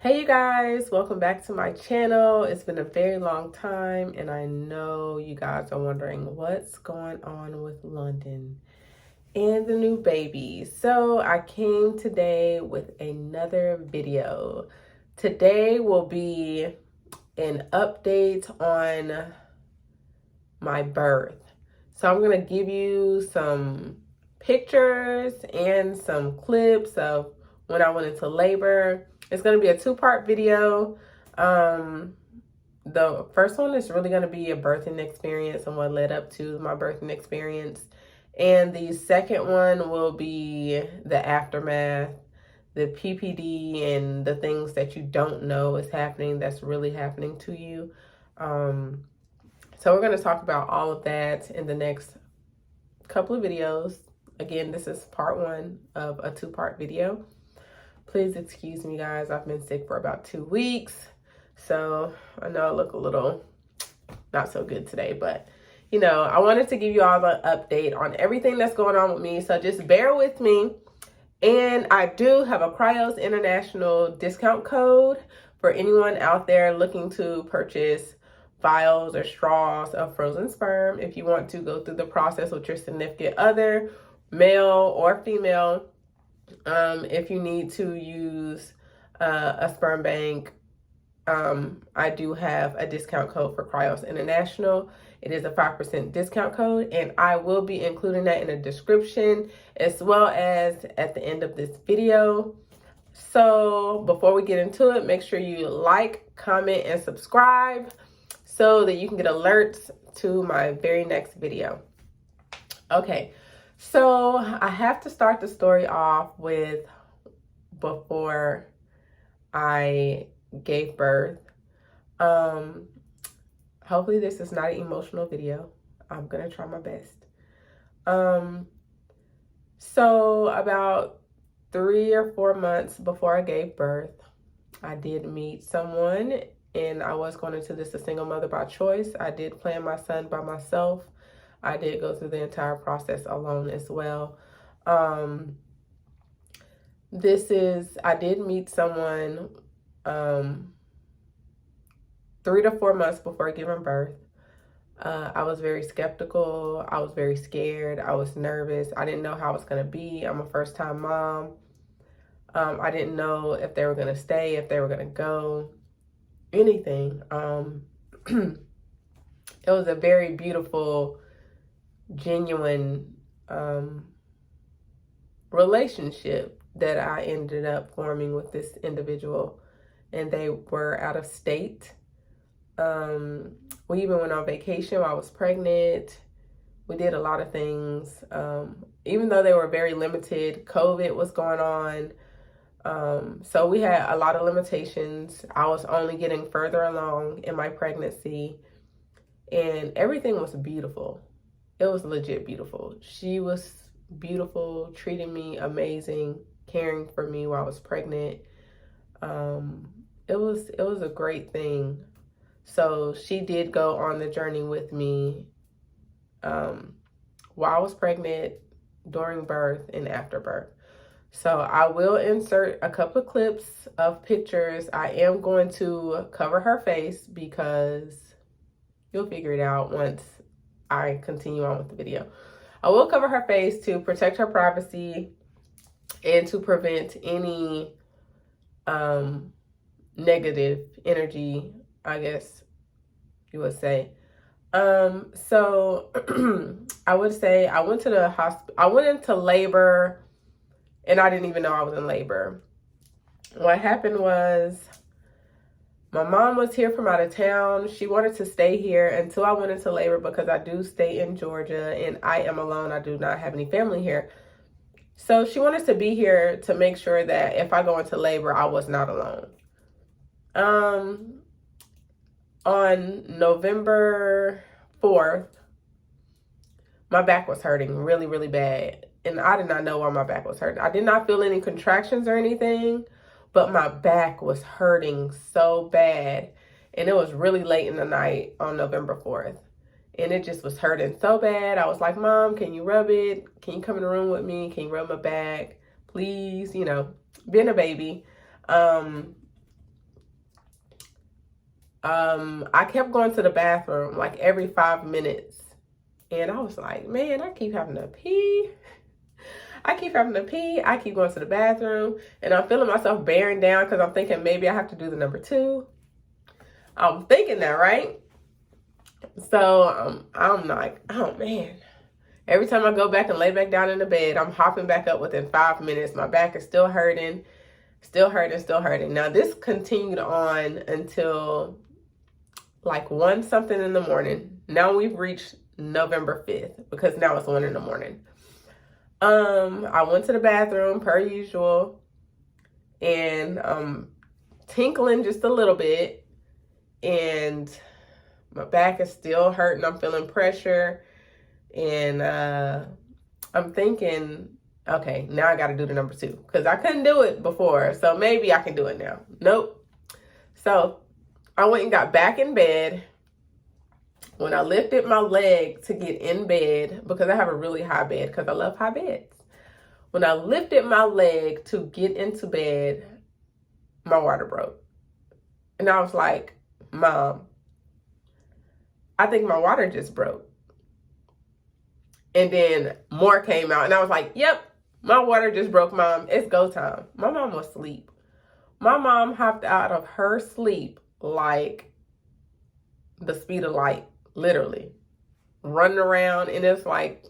Hey you guys, welcome back to my channel. It's been a very long time and I know you guys are wondering what's going on with London and the new baby. So I came today with another video. Today will be an update on my birth. So I'm going to give you some pictures and some clips of when I went into labor. It's going to be a two-part video. The first one is really going to be a birthing experience and what led up to my birthing experience. And the second one will be the aftermath, the PPD, and the things that you don't know is happening that's really happening to you. So we're going to talk about all of that in the next couple of videos. Again, this is part one of a two-part video. Please excuse me, guys. I've been sick for about 2 weeks. So I know I look a little not so good today, but you know, I wanted to give you all the update on everything that's going on with me. So just bear with me. And I do have a Cryos International discount code for anyone out there looking to purchase vials or straws of frozen sperm. If you want to go through the process with your significant other, male or female, if you need to use a sperm bank, I do have a discount code for Cryos International. It is a 5% discount code, and I will be including that in the description as well as at the end of this video. So before we get into it, make sure you like, comment, and subscribe so that you can get alerts to my very next video. Okay, so I have to start the story off with before I gave birth. Hopefully this is not an emotional video. I'm gonna try my best. So about 3 or 4 months before I gave birth, I did meet someone, and I was going into this a single mother by choice. I did plan my son by myself. I did go through the entire process alone as well. I did meet someone 3 to 4 months before giving birth. I was very skeptical. I was very scared. I was nervous. I didn't know how it was going to be. I'm a first-time mom. I didn't know if they were going to stay, if they were going to go, anything. It was a very beautiful, genuine relationship that I ended up forming with this individual, and they were out of state. We even went on vacation while I was pregnant. We did a lot of things. Even though they were very limited, COVID was going on. So we had a lot of limitations. I was only getting further along in my pregnancy, and everything was beautiful. It was legit beautiful. She was beautiful, treating me amazing, caring for me while I was pregnant. It was a great thing. So she did go on the journey with me while I was pregnant, during birth, and after birth. So I will insert a couple of clips of pictures. I am going to cover her face because you'll figure it out once I continue on with the video. I will cover her face to protect her privacy and to prevent any negative energy, I guess you would say. So I would say I went to the hospital. I went into labor and I didn't even know I was in labor. What happened was my mom was here from out of town. She wanted to stay here until I went into labor because I do stay in Georgia and I am alone. I do not have any family here. So she wanted to be here to make sure that if I go into labor, I was not alone. On November 4th, my back was hurting really, really bad. And I did not know why my back was hurting. I did not feel any contractions or anything, but my back was hurting so bad. And it was really late in the night on November 4th. And it just was hurting so bad. I was like, Mom, can you rub it? Can you come in the room with me? Can you rub my back? Please, you know, being a baby. I kept going to the bathroom like every 5 minutes. And I was like, man, I keep having to pee. I keep having to pee. I keep going to the bathroom. And I'm feeling myself bearing down because I'm thinking maybe I have to do the number 2. I'm thinking that, right? So I'm like, oh man. Every time I go back and lay back down in the bed, I'm hopping back up within 5 minutes. My back is still hurting, still hurting, still hurting. Now this continued on until like 1 something in the morning. Now we've reached November 5th because now it's 1 in the morning. I went to the bathroom per usual and tinkling just a little bit, and my back is still hurting. I'm feeling pressure, and I'm thinking, okay, now I got to do the number 2 because I couldn't do it before, so maybe I can do it now. Nope. So I went and got back in bed. When I lifted my leg to get in bed, because I have a really high bed because I love high beds. When I lifted my leg to get into bed, my water broke. And I was like, Mom, I think my water just broke. And then more came out. And I was like, yep, my water just broke, Mom. It's go time. My mom was asleep. My mom hopped out of her sleep like the speed of light, literally. Running around. And it's like,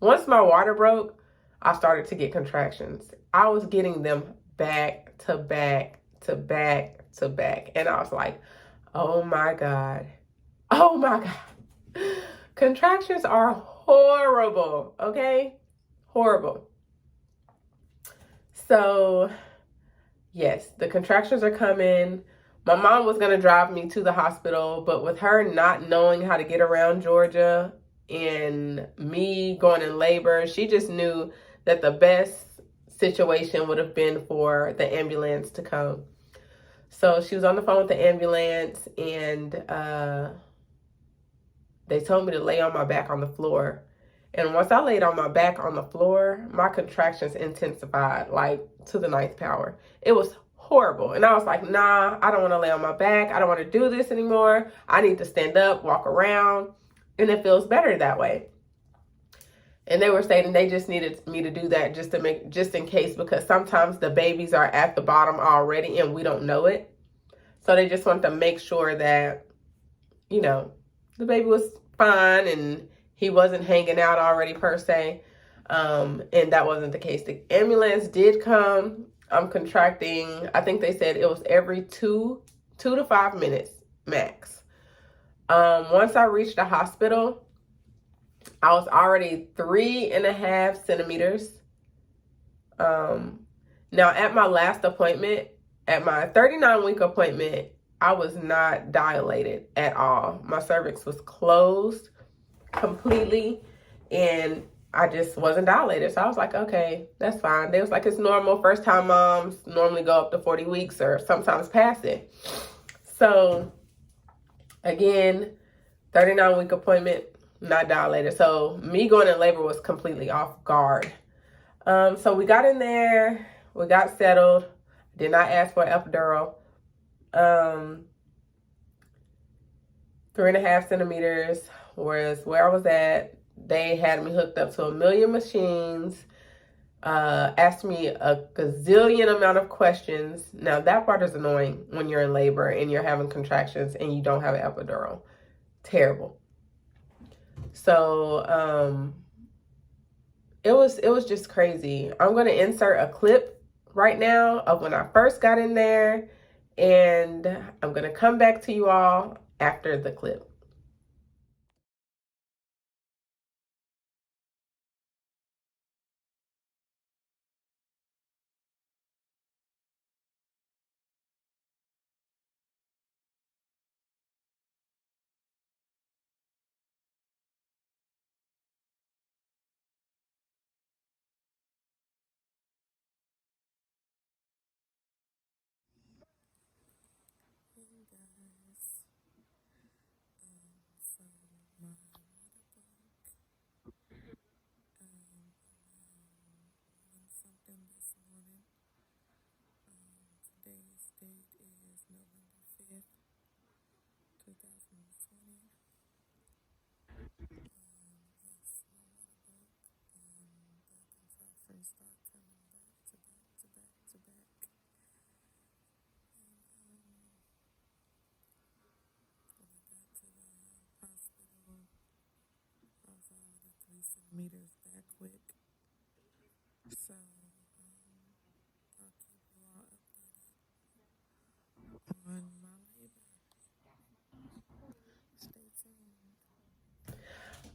once my water broke, I started to get contractions. I was getting them back to back to back to back. And I was like, oh my God. Oh my God. Contractions are horrible, okay? Horrible. So, yes, the contractions are coming. My mom was going to drive me to the hospital, but with her not knowing how to get around Georgia and me going in labor, she just knew that the best situation would have been for the ambulance to come. So she was on the phone with the ambulance, and they told me to lay on my back on the floor. And once I laid on my back on the floor, my contractions intensified like to the 9th power. It was horrible. And I was like, nah, I don't want to lay on my back. I don't want to do this anymore. I need to stand up, walk around, and it feels better that way. And they were saying they just needed me to do that just in case, because sometimes the babies are at the bottom already and we don't know it. So they just wanted to make sure that, you know, the baby was fine and he wasn't hanging out already per se. And that wasn't the case. The ambulance did come. I'm contracting. I think they said it was every 2 to 5 minutes max. Once I reached the hospital, I was already 3.5 centimeters. Now at my last appointment, at my 39-week appointment, I was not dilated at all. My cervix was closed completely and I just wasn't dilated. So I was like, okay, that's fine. They was like, it's normal. First time moms normally go up to 40 weeks or sometimes past it. So again, 39-week appointment, not dilated. So me going in labor was completely off guard. So we got in there, we got settled. Did not ask for an epidural. 3.5 centimeters was where I was at. They had me hooked up to a million machines, asked me a gazillion amount of questions. Now that part is annoying when you're in labor and you're having contractions and you don't have an epidural. Terrible. So it was just crazy. I'm going to insert a clip right now of when I first got in there, and I'm going to come back to you all after the clip. Today's date is November 5th. 2020. Yes, my water broke, and the contractions start coming back to back to back to back. And when I got to the hospital, I was already 3 centimeters back quick. So I'll keep you all updated on my labor. Stay tuned.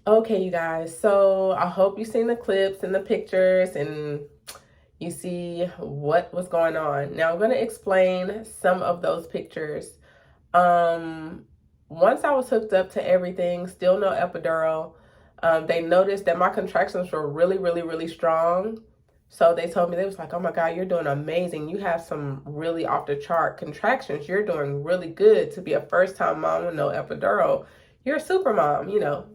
Okay, you guys. So I hope you've seen the clips and the pictures and you see what was going on. Now I'm going to explain some of those pictures. Once I was hooked up to everything, still no epidural, they noticed that my contractions were really, really, really strong. So they told me, they was like, oh my God, you're doing amazing. You have some really off the chart contractions. You're doing really good to be a first time mom with no epidural. You're a super mom, you know,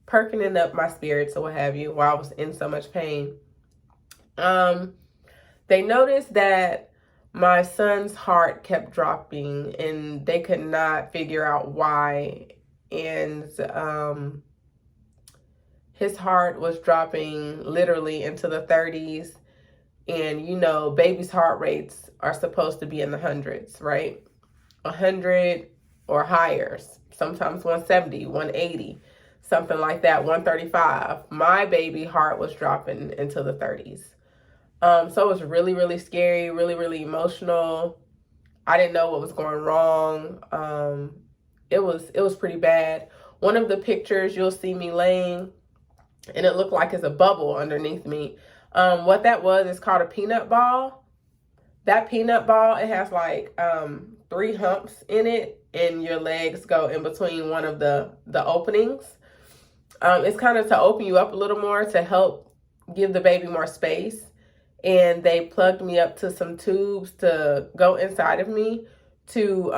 perking up my spirits or what have you while I was in so much pain. They noticed that my son's heart kept dropping and they could not figure out why. And his heart was dropping literally into the 30s. And you know, babies' heart rates are supposed to be in the hundreds, right? 100 or higher, sometimes 170, 180, something like that, 135. My baby heart was dropping into the 30s. So it was really, really scary, really, really emotional. I didn't know what was going wrong. It was pretty bad. One of the pictures you'll see me laying, and it looked like it's a bubble underneath me. What that was is called a peanut ball. That peanut ball, it has like 3 humps in it, and your legs go in between one of the openings. It's kind of to open you up a little more to help give the baby more space. And they plugged me up to some tubes to go inside of me to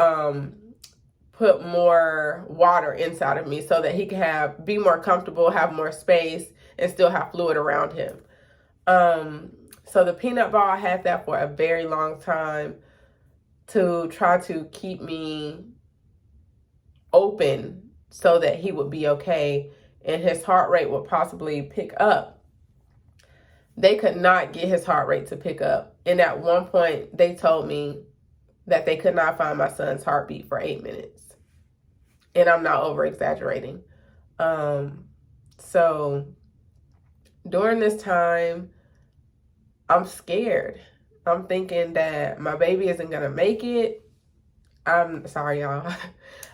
put more water inside of me so that he can be more comfortable, have more space, and still have fluid around him. So the peanut ball, I had that for a very long time to try to keep me open so that he would be okay and his heart rate would possibly pick up. They could not get his heart rate to pick up. And at one point, they told me that they could not find my son's heartbeat for 8 minutes. And I'm not over exaggerating. So during this time, I'm scared. I'm thinking that my baby isn't going to make it. I'm sorry, y'all.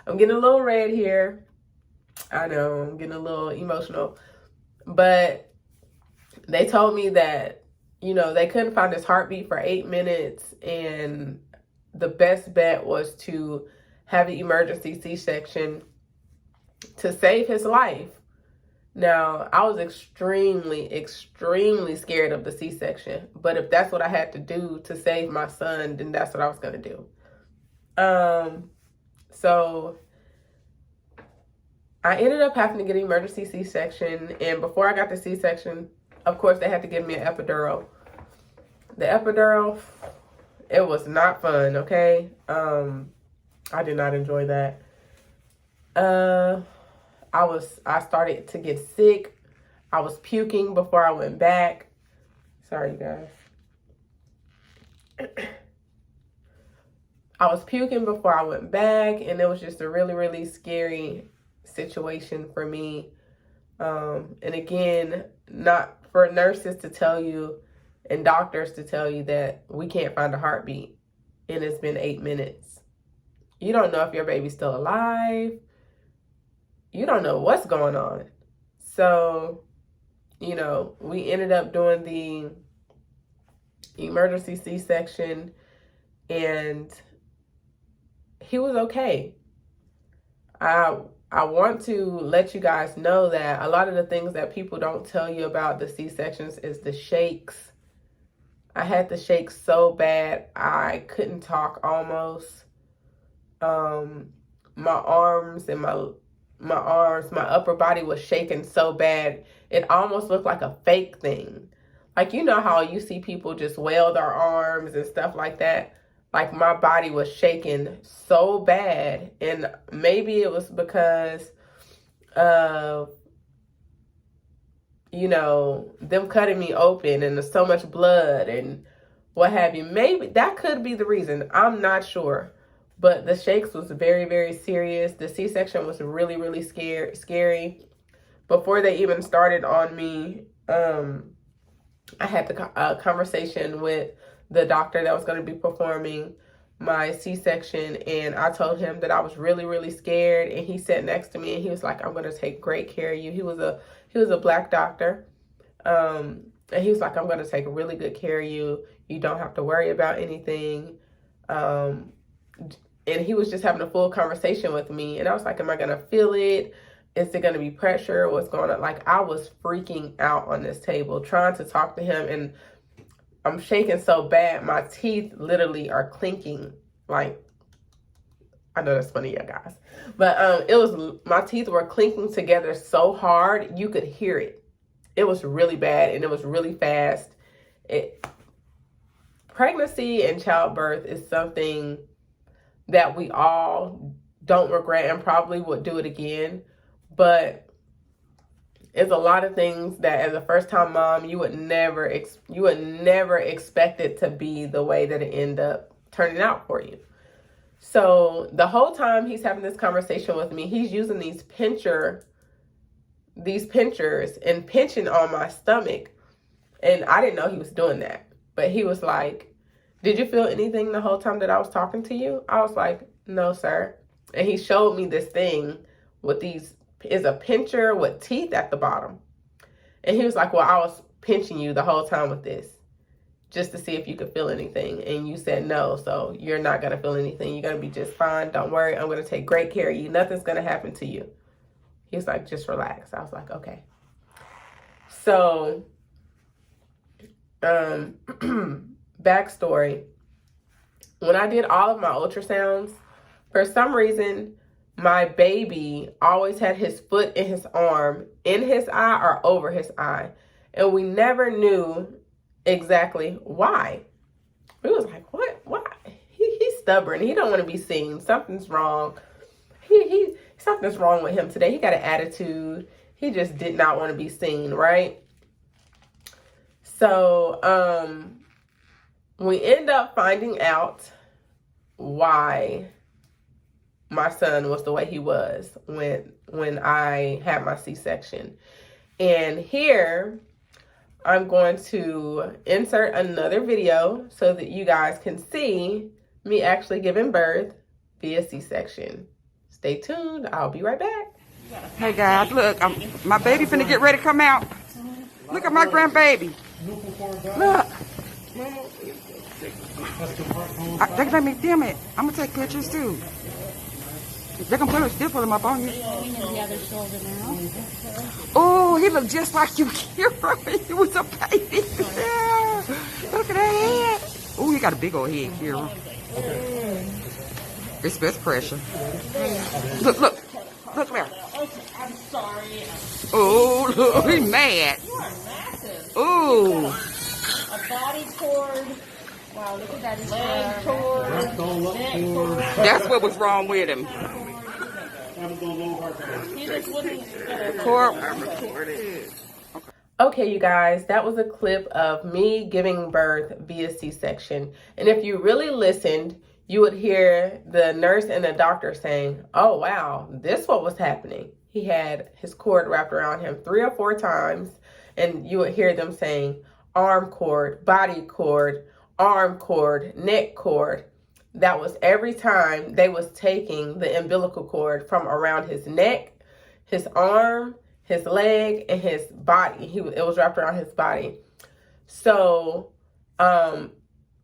I'm getting a little red here. I know, I'm getting a little emotional. But they told me that, you know, they couldn't find his heartbeat for 8 minutes. And the best bet was to have an emergency C-section to save his life. Now, I was extremely, extremely scared of the C-section. But if that's what I had to do to save my son, then that's what I was going to do. So I ended up having to get an emergency C-section. And before I got the C-section, of course, they had to give me an epidural. The epidural, it was not fun, okay? I did not enjoy that. I started to get sick. I was puking before I went back. Sorry, you guys. I was puking before I went back, and it was just a really, really scary situation for me. And again, not for nurses to tell you and doctors to tell you that we can't find a heartbeat and it's been 8 minutes. You don't know if your baby's still alive. You don't know what's going on. So, you know, we ended up doing the emergency C-section and he was okay. I want to let you guys know that a lot of the things that people don't tell you about the C-sections is the shakes. I had the shakes so bad I couldn't talk almost. My arms and my upper body was shaking so bad it almost looked like a fake thing. Like, you know how you see people just wail their arms and stuff like that? like my body was shaking so bad. And maybe it was because of, you know, them cutting me open and there's so much blood and what have you. Maybe that could be the reason. I'm not sure. But the shakes was very, very serious. The C-section was really, really scary. Before they even started on me, I had a conversation with the doctor that was going to be performing my C-section, and I told him that I was really, really scared. And he sat next to me and he was like, "I'm going to take great care of you." He was a black doctor, and he was like, "I'm going to take really good care of you. You don't have to worry about anything." And he was just having a full conversation with me, and I was like, "Am I going to feel it? Is it going to be pressure? What's going on?" Like, I was freaking out on this table trying to talk to him, and I'm shaking so bad, my teeth literally are clinking. Like, I know that's funny, yeah, guys. But my teeth were clinking together so hard, you could hear it. It was really bad, and it was really fast. Pregnancy and childbirth is something that we all don't regret and probably would do it again. But it's a lot of things that as a first-time mom, you would never expect it to be the way that it ended up turning out for you. So the whole time he's having this conversation with me, he's using these pinchers and pinching on my stomach. And I didn't know he was doing that. But he was like, "Did you feel anything the whole time that I was talking to you?" I was like, "No, sir." And he showed me this thing with is a pincher with teeth at the bottom. And he was like, "Well, I was pinching you the whole time with this just to see if you could feel anything. And you said no, so you're not going to feel anything. You're going to be just fine. Don't worry. I'm going to take great care of you. Nothing's going to happen to you." He was like, "Just relax." I was like, "Okay." So, backstory. When I did all of my ultrasounds, for some reason, my baby always had his foot in his arm, in his eye or over his eye. And we never knew exactly why. We was like, what? Why? He's stubborn. He don't want to be seen. Something's wrong. Something's wrong with him today. He got an attitude. He just did not want to be seen, right? So, we end up finding out why my son was the way he was when I had my C-section. And here I'm going to insert another video so that you guys can see me actually giving birth via C-section. Stay tuned. I'll be right back. Hey guys, look, my baby finna get ready to come out. Look at my grandbaby. Look. They let me film it. I'm gonna take pictures too. They're gonna still put them up on you. Oh, he looked just like you, Kira. He was a baby. Yeah. Look at that head. Oh, he got a big old head, Kira. It's best pressure. Look there. I'm sorry. Oh, look, he's mad. You are massive. Oh. A body cord. Wow, look at that. His leg cord. Neck cord. That's what was wrong with him. He just wouldn't. Cord. Okay, you guys, that was a clip of me giving birth via C-section. And if you really listened, you would hear the nurse and the doctor saying, "Oh, wow, this what was happening." He had his cord wrapped around him 3 or 4 times, and you would hear them saying, "Arm cord, body cord, arm cord, neck cord." That was every time they was taking the umbilical cord from around his neck, his arm, his leg, and his body. It was wrapped around his body. So,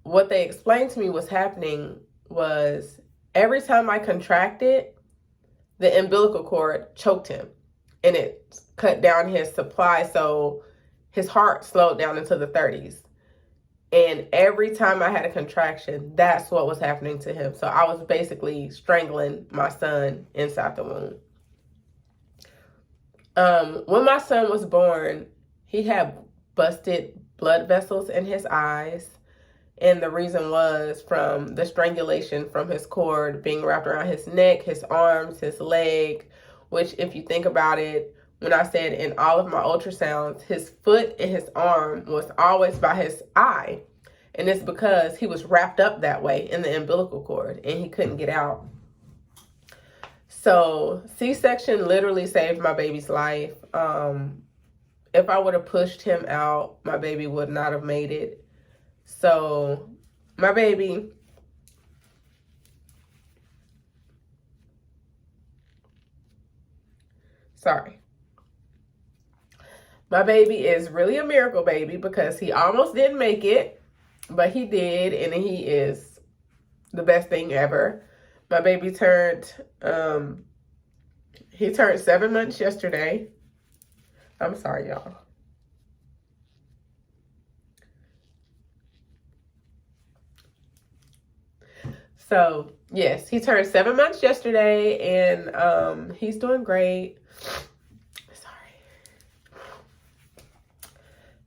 what they explained to me was happening was every time I contracted, the umbilical cord choked him and it cut down his supply. So his heart slowed down into the 30s. And every time I had a contraction, that's what was happening to him. So I was basically strangling my son inside the womb. When my son was born, he had busted blood vessels in his eyes. And the reason was from the strangulation from his cord being wrapped around his neck, his arms, his leg, which if you think about it, when I said in all of my ultrasounds, his foot and his arm was always by his eye. And it's because he was wrapped up that way in the umbilical cord and he couldn't get out. So C-section literally saved my baby's life. If I would have pushed him out, my baby would not have made it. So my baby, my baby is really a miracle baby because he almost didn't make it, but he did, and he is the best thing ever. My baby turned, he turned 7 months yesterday. I'm sorry, y'all. So, yes, he turned 7 months yesterday, and he's doing great.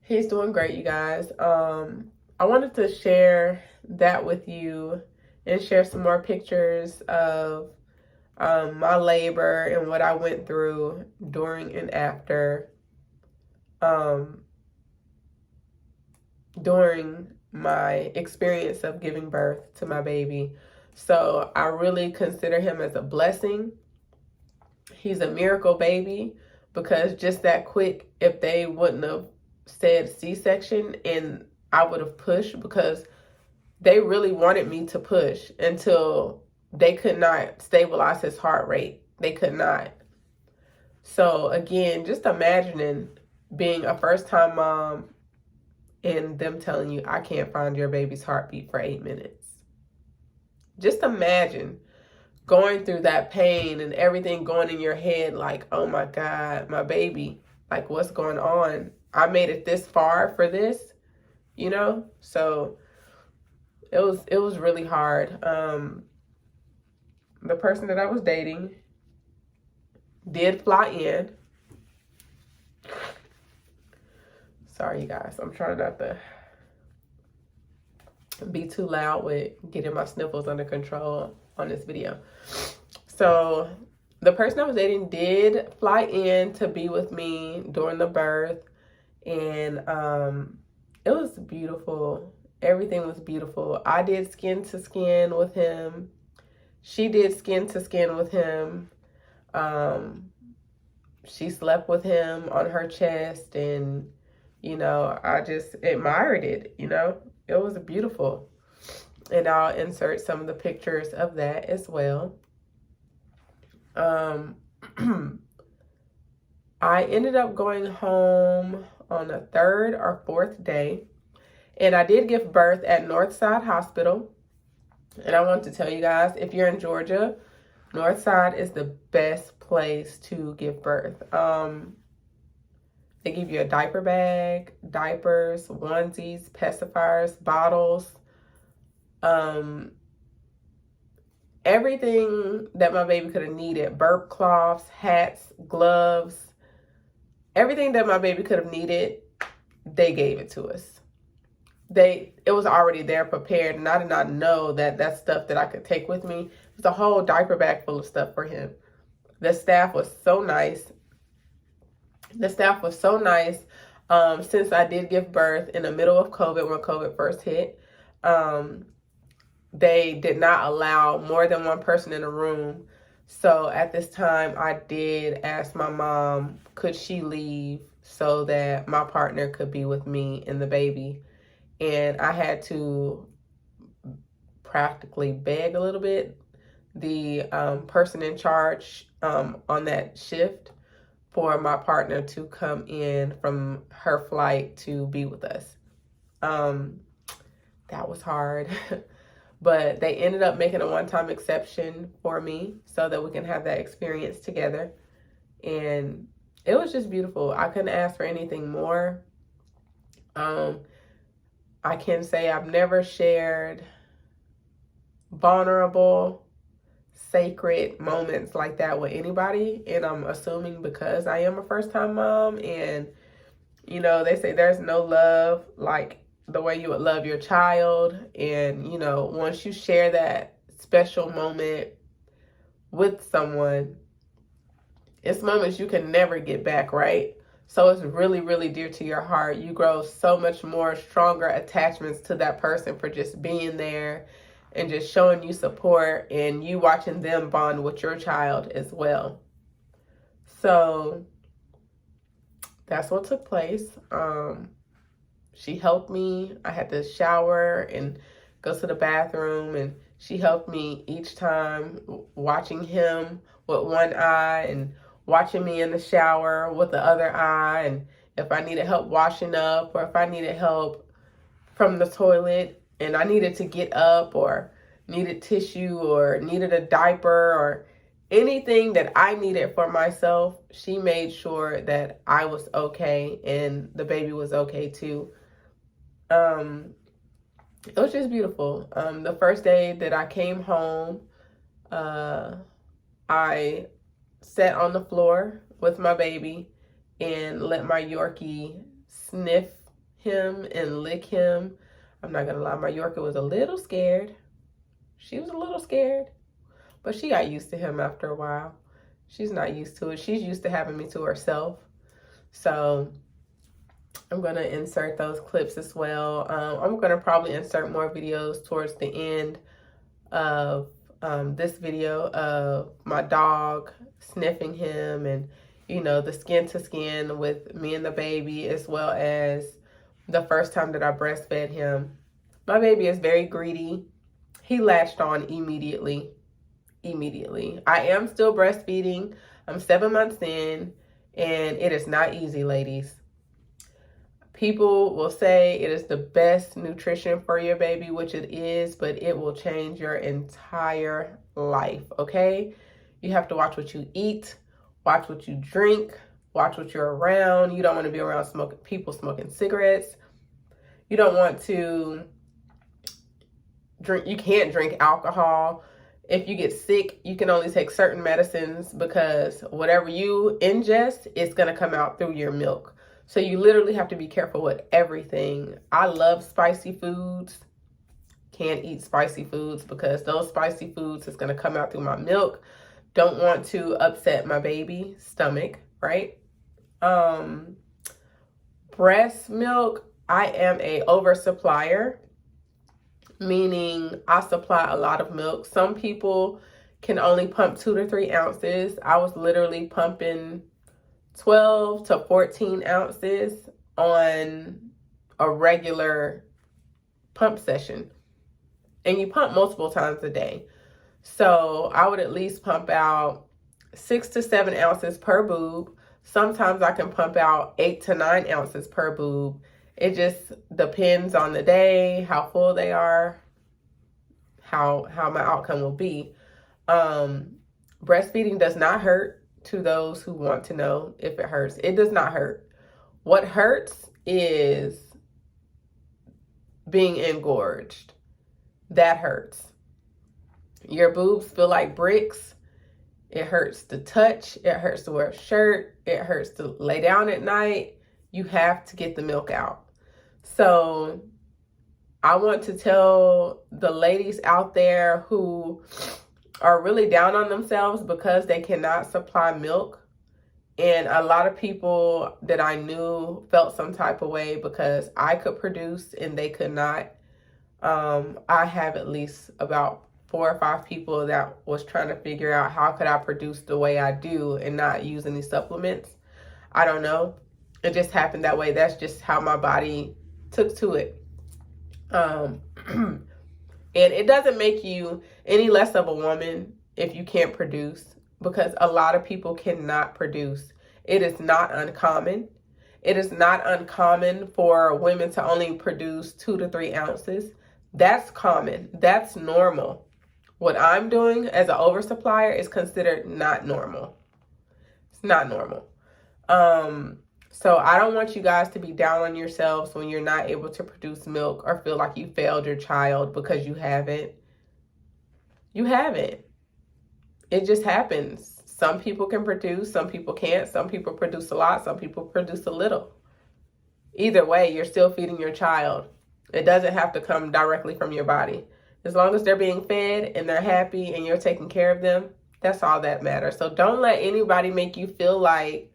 He's doing great, you guys. I wanted to share that with you and share some more pictures of my labor and what I went through during and after during my experience of giving birth to my baby. So I really consider him as a blessing. He's a miracle baby because just that quick, if they wouldn't have said C-section and I would have pushed, because they really wanted me to push until they could not stabilize his heart rate. They could not. So again, just imagining being a first-time mom and them telling you, I can't find your baby's heartbeat for 8 minutes. Just imagine going through that pain and everything going in your head like, oh my God, my baby, like what's going on? I made it this far for this, you know? So it was really hard. The person that I was dating did fly in. Sorry, you guys. I'm trying not to be too loud with getting my sniffles under control on this video. So the person I was dating did fly in to be with me during the birth. And it was beautiful. Everything was beautiful. I did skin to skin with him. She did skin to skin with him. She slept with him on her chest, and you know, I just admired it, you know. It was beautiful. And I'll insert some of the pictures of that as well. I ended up going home on the 3rd or 4th day. And I did give birth at Northside Hospital. And I want to tell you guys, if you're in Georgia, Northside is the best place to give birth. They give you a diaper bag, diapers, onesies, pacifiers, bottles, everything that my baby could have needed, burp cloths, hats, gloves, everything that my baby could have needed, they gave it to us. It was already there prepared, and I did not know that that's stuff that I could take with me. It was a whole diaper bag full of stuff for him. The staff was so nice. Since I did give birth in the middle of COVID, when COVID first hit, they did not allow more than one person in a room. So at this time, I did ask my mom, could she leave so that my partner could be with me and the baby? And I had to practically beg a little bit the person in charge on that shift for my partner to come in from her flight to be with us. That was hard. But they ended up making a one-time exception for me so that we can have that experience together. And it was just beautiful. I couldn't ask for anything more. I can say I've never shared vulnerable, sacred moments like that with anybody. And I'm assuming because I am a first-time mom, and, you know, they say there's no love like the way you would love your child. And, you know, once you share that special moment with someone, it's moments you can never get back, right? So it's really, really dear to your heart. You grow so much more stronger attachments to that person for just being there and just showing you support, and you watching them bond with your child as well. So that's what took place. She helped me. I had to shower and go to the bathroom, and she helped me each time, watching him with one eye and watching me in the shower with the other eye. And if I needed help washing up, or if I needed help from the toilet and I needed to get up, or needed tissue, or needed a diaper, or anything that I needed for myself, she made sure that I was okay and the baby was okay too. It was just beautiful. The first day that I came home, I sat on the floor with my baby and let my Yorkie sniff him and lick him. I'm not gonna lie, my Yorkie was a little scared. She was a little scared, but she got used to him after a while. She's not used to it. She's used to having me to herself. So I'm going to insert those clips as well. I'm going to probably insert more videos towards the end of this video of my dog sniffing him, and, you know, the skin to skin with me and the baby, as well as the first time that I breastfed him. My baby is very greedy. He latched on immediately. I am still breastfeeding. I'm 7 months in, and it is not easy, ladies. People will say it is the best nutrition for your baby, which it is, but it will change your entire life, okay? You have to watch what you eat, watch what you drink, watch what you're around. You don't want to be around people smoking cigarettes. You don't want to drink, you can't drink alcohol. If you get sick, you can only take certain medicines, because whatever you ingest is going to come out through your milk. So you literally have to be careful with everything. I love spicy foods. Can't eat spicy foods, because those spicy foods is going to come out through my milk. Don't want to upset my baby's stomach, right? Breast milk, I am a oversupplier, meaning I supply a lot of milk. Some people can only pump 2 to 3 ounces. I was literally pumping 12 to 14 ounces on a regular pump session. And you pump multiple times a day. So I would at least pump out 6 to 7 ounces per boob. Sometimes I can pump out 8 to 9 ounces per boob. It just depends on the day, how full they are, how my outcome will be. Breastfeeding does not hurt. To those who want to know if it hurts, it does not hurt. What hurts is being engorged. That hurts. Your boobs feel like bricks. It hurts to touch. It hurts to wear a shirt. It hurts to lay down at night. You have to get the milk out. So I want to tell the ladies out there who are really down on themselves because they cannot supply milk. And a lot of people that I knew felt some type of way because I could produce and they could not. I have at least about 4 or 5 people that was trying to figure out how could I produce the way I do and not use any supplements. I don't know. It just happened that way. That's just how my body took to it. And it doesn't make you any less of a woman if you can't produce, because a lot of people cannot produce. It is not uncommon. It is not uncommon for women to only produce 2 to 3 ounces. That's common. That's normal. What I'm doing as an oversupplier is considered not normal. It's not normal. So I don't want you guys to be down on yourselves when you're not able to produce milk or feel like you failed your child because you haven't. You haven't. It just happens. Some people can produce, some people can't. Some people produce a lot, some people produce a little. Either way, you're still feeding your child. It doesn't have to come directly from your body. As long as they're being fed and they're happy and you're taking care of them, that's all that matters. So don't let anybody make you feel like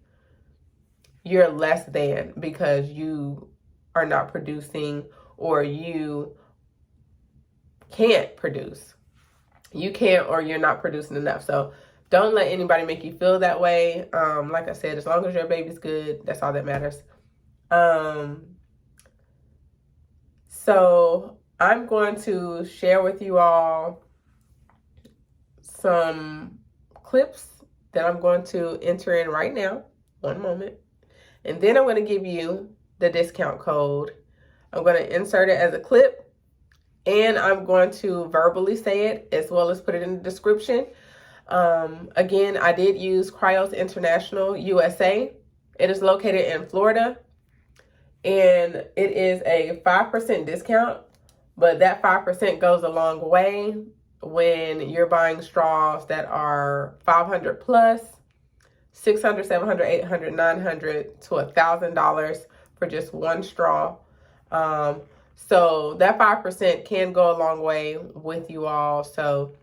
you're less than because you are not producing or you can't produce. You can't, or you're not producing enough. So don't let anybody make you feel that way. Like I said, as long as your baby's good, that's all that matters. So I'm going to share with you all some clips that I'm going to enter in right now. One moment. And then I'm going to give you the discount code. I'm going to insert it as a clip, and I'm going to verbally say it as well as put it in the description. Again, I did use Cryos International USA. It is located in Florida, and it is a 5% discount, but that 5% goes a long way when you're buying straws that are 500 plus, 600, 700, 800, 900 to $1,000 for just one straw. So that 5% can go a long way with you all. So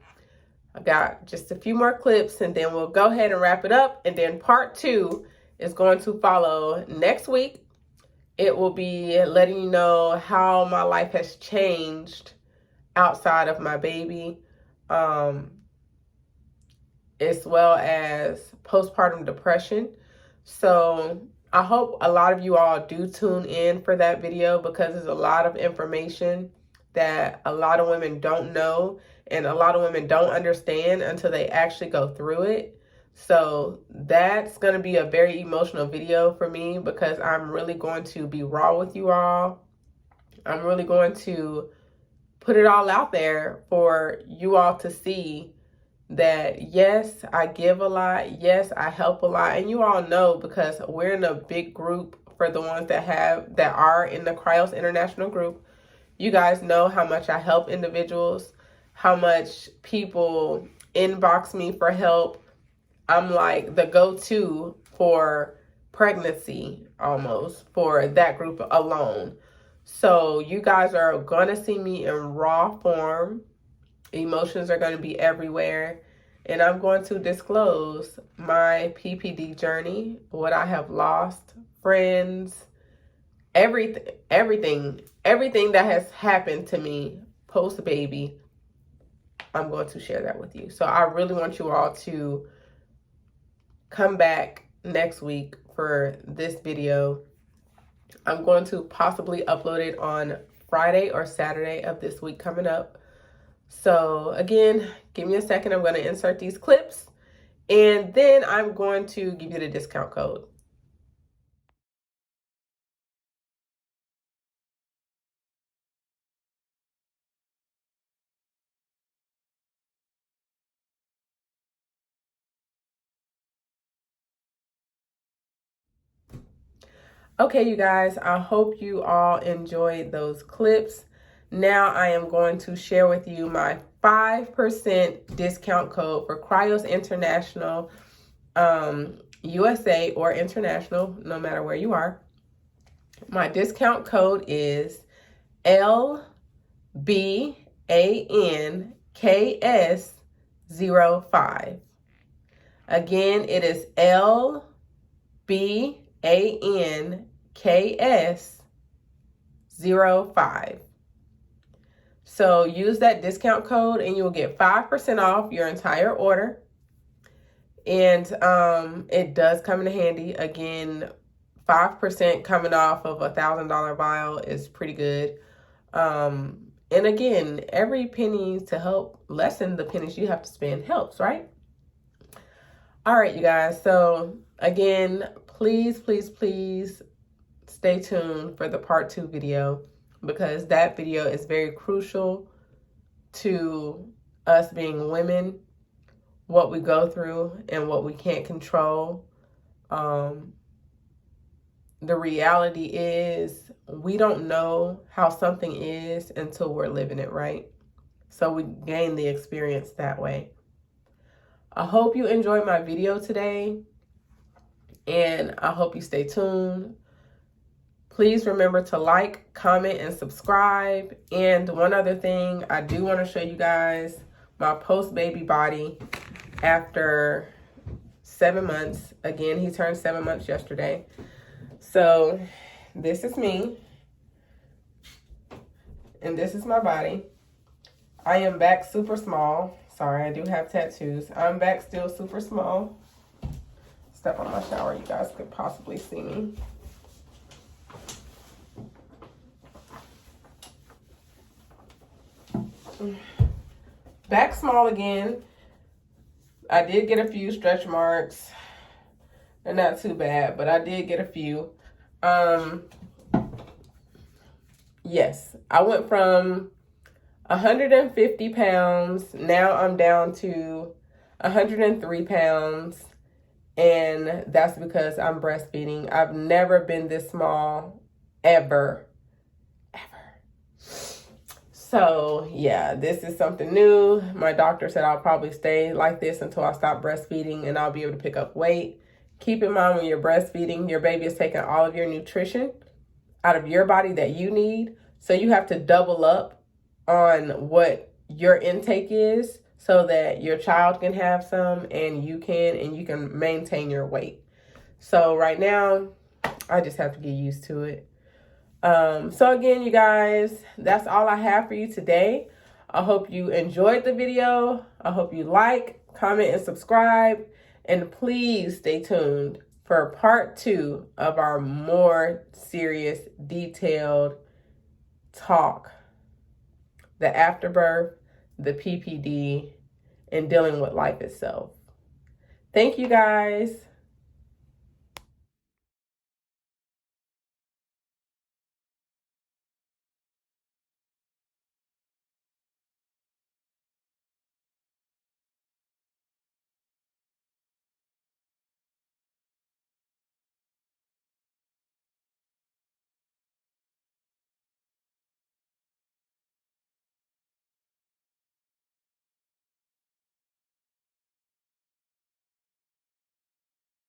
I got just a few more clips and then we'll go ahead and wrap it up. And then part 2 is going to follow next week. It will be letting you know how my life has changed outside of my baby, as well as postpartum depression. So I hope a lot of you all do tune in for that video because there's a lot of information that a lot of women don't know and a lot of women don't understand until they actually go through it. So that's going to be a very emotional video for me because I'm really going to be raw with you all. I'm really going to put it all out there for you all to see that yes, I give a lot. Yes, I help a lot. And you all know because we're in a big group for the ones that are in the Cryos International group. You guys know how much I help individuals, how much people inbox me for help. I'm like the go-to for pregnancy almost for that group alone. So you guys are going to see me in raw form. Emotions are going to be everywhere. And I'm going to disclose my PPD journey, what I have lost, friends, everything that has happened to me post-baby. I'm going to share that with you. So I really want you all to come back next week for this video. I'm going to possibly upload it on Friday or Saturday of this week coming up. So again, give me a second. I'm going to insert these clips and then I'm going to give you the discount code. Okay, you guys, I hope you all enjoyed those clips. Now I am going to share with you my 5% discount code for Cryos International, USA or international, no matter where you are. My discount code is LBANKS05. Again, it is LBANKS05. So use that discount code and you'll get 5% off your entire order. And it does come in handy. Again, 5% coming off of $1,000 vial is pretty good. And again, every penny to help lessen the pennies you have to spend helps, right? All right, you guys. So again, please stay tuned for the part 2 video because that video is very crucial to us being women, what we go through and what we can't control. The reality is we don't know how something is until we're living it, right? So we gain the experience that way. I hope you enjoyed my video today and I hope you stay tuned. Please remember to like, comment, and subscribe. And one other thing, I do want to show you guys my post-baby body after 7 months. Again, he turned 7 months yesterday. So this is me. And this is my body. I am back super small. Sorry, I do have tattoos. I'm back still super small. Step on my shower, you guys could possibly see me. Back small again. I did get a few stretch marks. They're not too bad, but I did get a few. Yes, I went from 150 pounds. Now I'm down to 103 pounds. And that's because I'm breastfeeding. I've never been this small, ever. So yeah, this is something new. My doctor said I'll probably stay like this until I stop breastfeeding and I'll be able to pick up weight. Keep in mind, when you're breastfeeding, your baby is taking all of your nutrition out of your body that you need. So you have to double up on what your intake is so that your child can have some and you can maintain your weight. So right now, I just have to get used to it. So again, you guys, that's all I have for you today. I hope you enjoyed the video. I hope you like, comment, and subscribe. And please stay tuned for part 2 of our more serious, detailed talk. The afterbirth, the PPD, and dealing with life itself. Thank you guys.